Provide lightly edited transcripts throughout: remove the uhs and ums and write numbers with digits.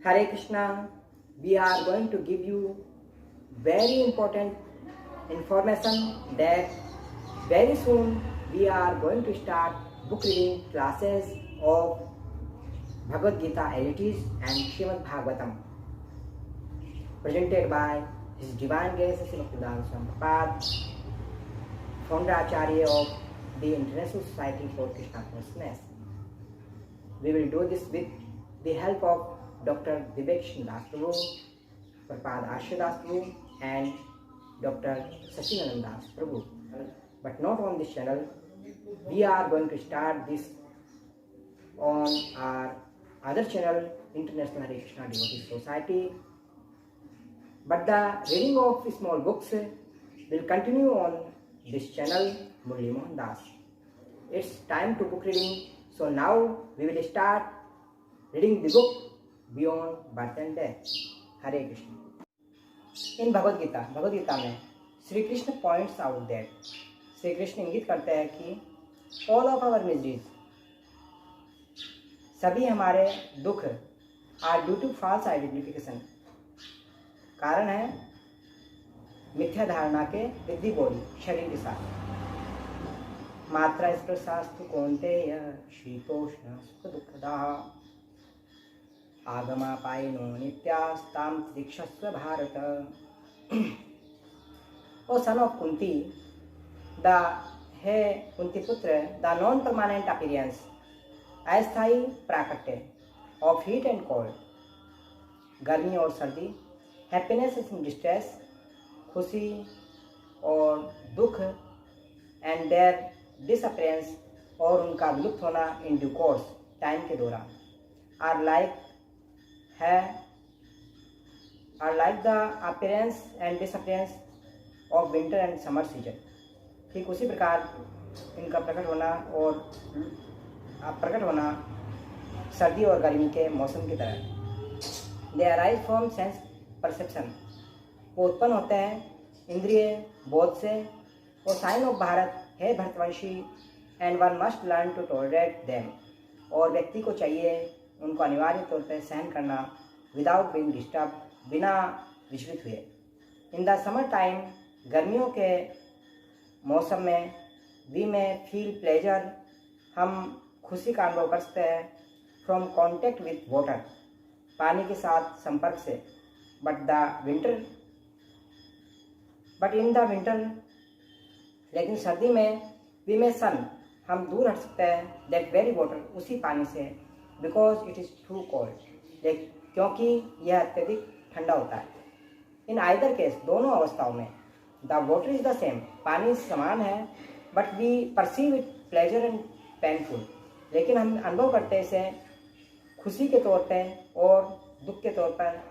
Hare Krishna, we are going to give you very important information that very soon we are going to start book reading classes of Bhagavad Gita LTs and Srimad Bhagavatam, presented by His Divine Grace Srila Bhaktivedanta Swami Prabhupada, founder Acharya of the International Society for Krishna Consciousness. We will do this with the help of Dr. Vivek Das Prabhu, Prabhupada Ashya Das Prabhu and Dr. Sachinanand Das Prabhu. But not on this channel. We are going to start this on our other channel, International Hare Krishna Devotee Society. But the reading of small books will continue on this channel, Murli Mohan Das. It's time to book reading. So now we will start reading the book Beyond Birth and Death. Hare Krishna. In Bhagavad Gita में Shri Krishna points out that Shri Krishna इंगित करते हैं कि all of our miseries, सभी हमारे दुख are due to false identification. कारण है मिथ्या धारणा के with the body, शरीर के साथ. मात्रा स्पर्शास्तु कौन्तेय शीतोष्ण सुख दुःखदाः आगमापायिनो नित्यास्तां तितिक्षस्व Bharat. O son of Kunti, हे कुंती पुत्र, द नॉन परमानेंट अपीयरेंस, अस्थायी प्राकट्य ऑफ हीट एंड कोल्ड, गर्मी और सर्दी, हैप्पीनेस एंड डिस्ट्रेस, खुशी और दुख, एंड देयर डिसअपीयरेंस और उनका विलुप्त होना इन ड्यू कोर्स टाइम के दौरान, are like the appearance and disappearance of winter and summer season. ठीक उसी प्रकार इनका प्रकट होना सर्दी और गर्मी के मौसम की तरह. दे अराइज फ्रॉम सेंस परसेप्शन, वो उत्पन्न होते हैं इंद्रिय बोध से. और साइन ऑफ भारत है भरतवंशी, and one must learn to tolerate them, और व्यक्ति को चाहिए उनको अनिवार्य तौर पर सहन करना विदाउट बीइंग डिस्टर्ब, बिना विचलित हुए. इन द समर टाइम, गर्मियों के मौसम में, वी में फील प्लेजर, हम खुशी का अनुभव कर सकते हैं फ्रॉम कॉन्टेक्ट विथ वाटर, पानी के साथ संपर्क से. बट इन द विंटर, लेकिन सर्दी में, वी में सन, हम दूर हट सकते हैं दैट वेरी वाटर, उसी पानी से, because it is too cold, क्योंकि यह अत्यधिक ठंडा होता है. इन आइदर केस, दोनों अवस्थाओं में, the water is the same, पानी समान है, but we perceive it pleasure and painful, लेकिन हम अनुभव करते हैं इसे खुशी के तौर पे और दुख के तौर पर,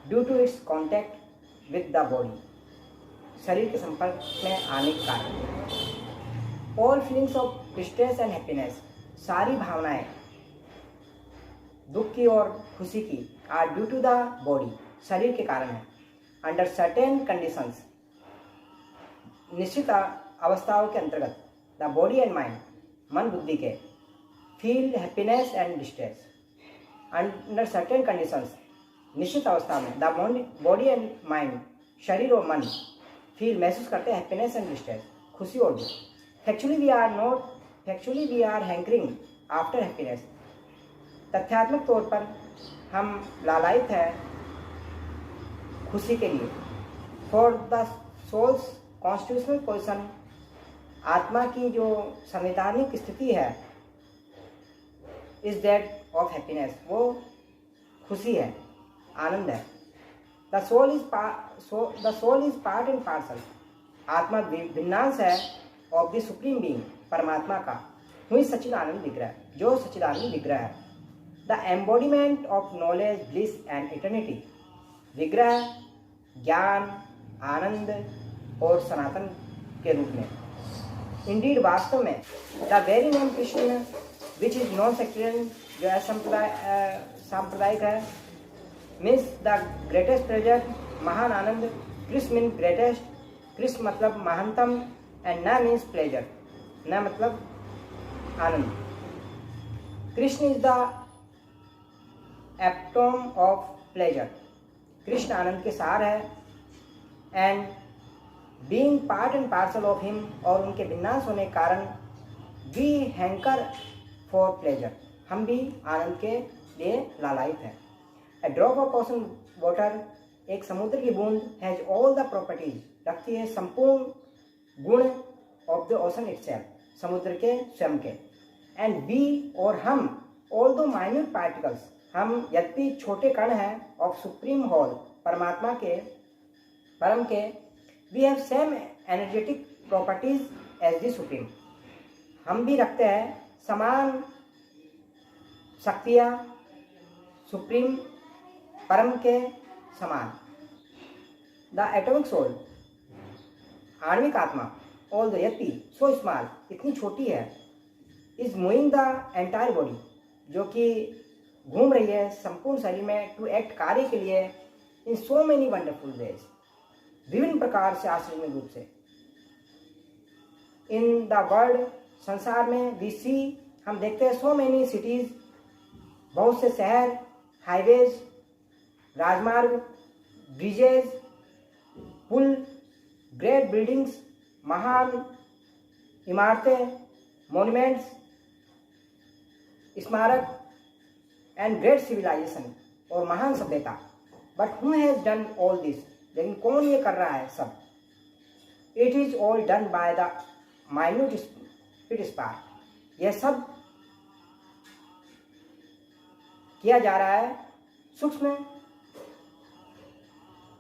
due to its contact with the body, शरीर के संपर्क में आने के कारण. All feelings of distress and happiness, सारी भावनाएं दुख की और खुशी की, are due to the body, शरीर के कारण है. अंडर सर्टेन कंडीशंस, निश्चित अवस्थाओं के अंतर्गत, द बॉडी एंड माइंड, मन बुद्धि के, feel happiness and distress. Under certain conditions, निश्चित अवस्था में, द बॉडी एंड माइंड, शरीर और मन, फील महसूस करते हैं हैप्पीनेस एंड डिस्ट्रेस, खुशी और दुख. Factually we are hankering after happiness, तथ्यात्मक तौर पर हम लालायित हैं खुशी के लिए. For the soul's constitutional position, आत्मा की जो संवैधानिक स्थिति है, इज दैट ऑफ हैप्पीनेस, वो खुशी है, आनंद है. The soul is part and parcel, आत्मा भिन्नांश है ऑफ द सुप्रीम बीइंग, परमात्मा का, हुई सच्चिदानंद विग्रह, जो सच्चिदानंद विग्रह है. The embodiment of knowledge, bliss and eternity, विग्रह ज्ञान, आनंद और सनातन के रूप में. इंडीड, वास्तव में, the very name Krishna which is non sectarian, जो सांप्रदायिक है, मीन्स द ग्रेटेस्ट प्लेजर, महान आनंद. कृष्ण मीन ग्रेटेस्ट, कृष्ण मतलब महानतम, एंड न मीन्स प्लेजर, न मतलब आनंद. Krishna is the atom of pleasure. Krishna आनंद के सार है, and being part and parcel of him, और उनके विनाश होने के कारण वी हैंकर फॉर प्लेजर, हम भी आनंद के लिए लालायित हैं। ए ड्रॉप ऑफ ओशन वाटर, एक समुद्र की बूंद, हैज ऑल द प्रॉपर्टीज, रखती है संपूर्ण गुण ऑफ द ओशन इटसेल्फ, समुद्र के स्वयं के। एंड वी, और हम, ऑल दो माइन्यूट पार्टिकल्स, हम यद्यपि छोटे कण हैं, ऑफ सुप्रीम होल, परमात्मा के, परम के, we have same energetic properties as the supreme, हम भी रखते हैं समान शक्तियाँ सुप्रीम परम के समान। द एटॉमिक सोल, आणविक आत्मा, although it so small, इतनी छोटी है, is moving the entire body, जो कि घूम रही है संपूर्ण शरीर में, टू एक्ट, कार्य के लिए, इन सो मेनी वंडरफुल वेज, विभिन्न प्रकार से, आश्चर्यजनक रूप से। इन द वर्ल्ड, संसार में, वी सी, हम देखते हैं, सो मेनी सिटीज, बहुत से शहर, हाईवेज, राजमार्ग, ब्रिजेज, पुल, ग्रेट बिल्डिंग्स, महान इमारतें, मोन्यूमेंट्स, स्मारक, एंड ग्रेट सिविलाइजेशन, और महान सभ्यता। But who has done all this, लेकिन कौन ये कर रहा है सब? It is all done by the minute spirit spark, यह सब किया जा रहा है सूक्ष्म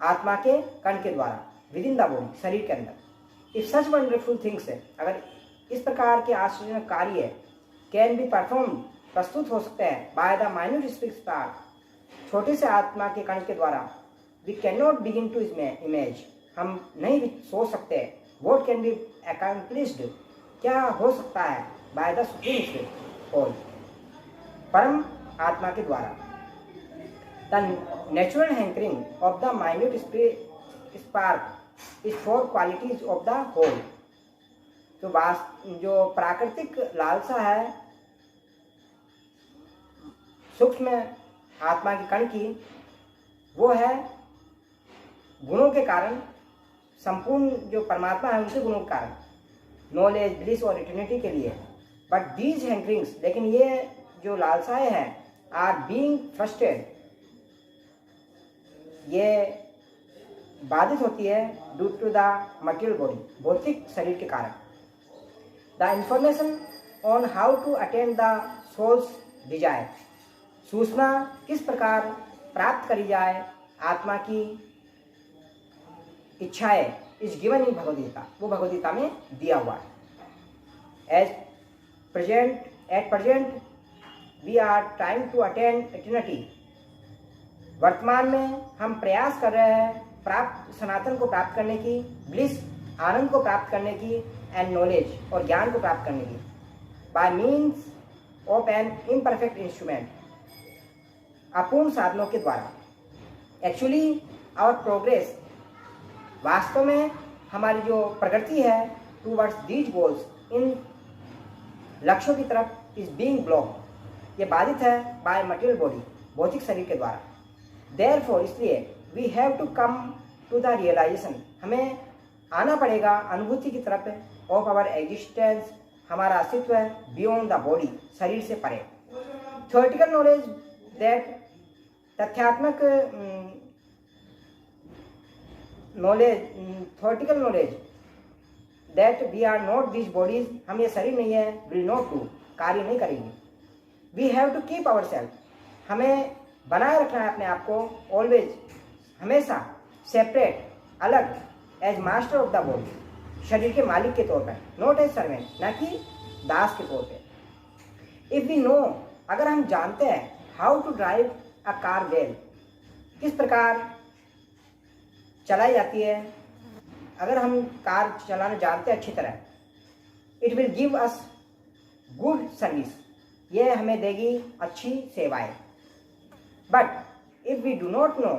आत्मा के कण के द्वारा, विद इन द बॉडी, शरीर के अंदर। इफ सच वंडरफुल थिंग्स, अगर इस प्रकार के आश्चर्यजनक कार्य कैन बी परफॉर्म, प्रस्तुत हो सकते हैं, by the minute spirit spark, छोटे से आत्मा के कण के द्वारा, we can not begin to image, हम नहीं सोच सकते, व्हाट कैन बी अकम्प्लिश्ड, क्या हो सकता है, बाय द सुप्रीम स्पिरिट, और परम आत्मा के द्वारा। The natural hankering of the minute spark is for qualities of the whole, जो प्राकृतिक लालसा है सूक्ष्म आत्मा के कण की, वो है गुणों के कारण, संपूर्ण जो परमात्मा है उनके गुणों के कारण, नॉलेज, ब्लिस और इटर्निटी के लिए। बट दीज हैंकरिंग्स, लेकिन ये जो लालसाएं हैं, आर बीइंग फ्रस्ट्रेटेड, ये बाधित होती है, due to the material body, भौतिक शरीर के कारण। The information on how to attain the soul's desire, सूचना किस प्रकार प्राप्त करी जाए आत्मा की इच्छाएं, इज गिवन इन भगवद्गीता, वो भगवद्गीता में दिया हुआ है। At present we are trying to attain eternity, वर्तमान में हम प्रयास कर रहे हैं सनातन को प्राप्त करने की, ब्लिस, आनंद को प्राप्त करने की, एंड नॉलेज, और ज्ञान को प्राप्त करने की, bye means of N imperfect instrument, अपूर्ण साधनों के द्वारा। एक्चुअली आवर प्रोग्रेस, वास्तव में हमारी जो प्रगति है टूवर्ड्स दीज गोल्स, इन लक्ष्यों की तरफ, इज बीइंग ब्लॉक, ये बाधित है बाय मटेरियल बॉडी, भौतिक शरीर के द्वारा। देयरफॉर, इसलिए, we have to come to the realisation, हमें आना पड़ेगा अनुभूति की तरफ, ऑफ आवर एग्जिस्टेंस, हमारा अस्तित्व है, बियॉन्ड द बॉडी, शरीर से परे। थ्योरेटिकल नॉलेज दैट, तथ्यात्मक knowledge, theoretical knowledge that we are not this bodies, हम ये शरीर नहीं है, विल नॉट डू, कार्य नहीं करेंगे। We have to keep our self, हमें बनाए रखना है अपने आप को, ऑलवेज, हमेशा, सेपरेट, अलग, as master of the body, शरीर के मालिक के तौर पर, नॉट एज सर्वेंट, न कि दास के तौर पे। इफ वी नो, अगर हम जानते हैं, how to drive a car well, किस प्रकार चलाई जाती है, अगर हम कार चलाना जानते हैं अच्छी तरह, it will give us good service, ये हमें देगी अच्छी सेवाएं। But if we do not know,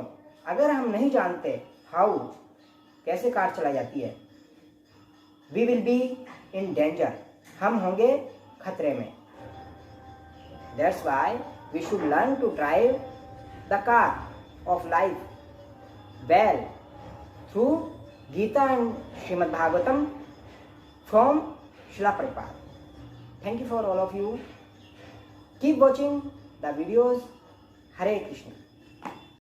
अगर हम नहीं जानते हाउ, कैसे कार चलाई जाती है, we will be in danger, हम होंगे खतरे में। That's why we should learn to drive the car of life well through Gita and Srimad Bhagavatam from Srila Prabhupada. Thank you for all of you. Keep watching the videos. Hare Krishna.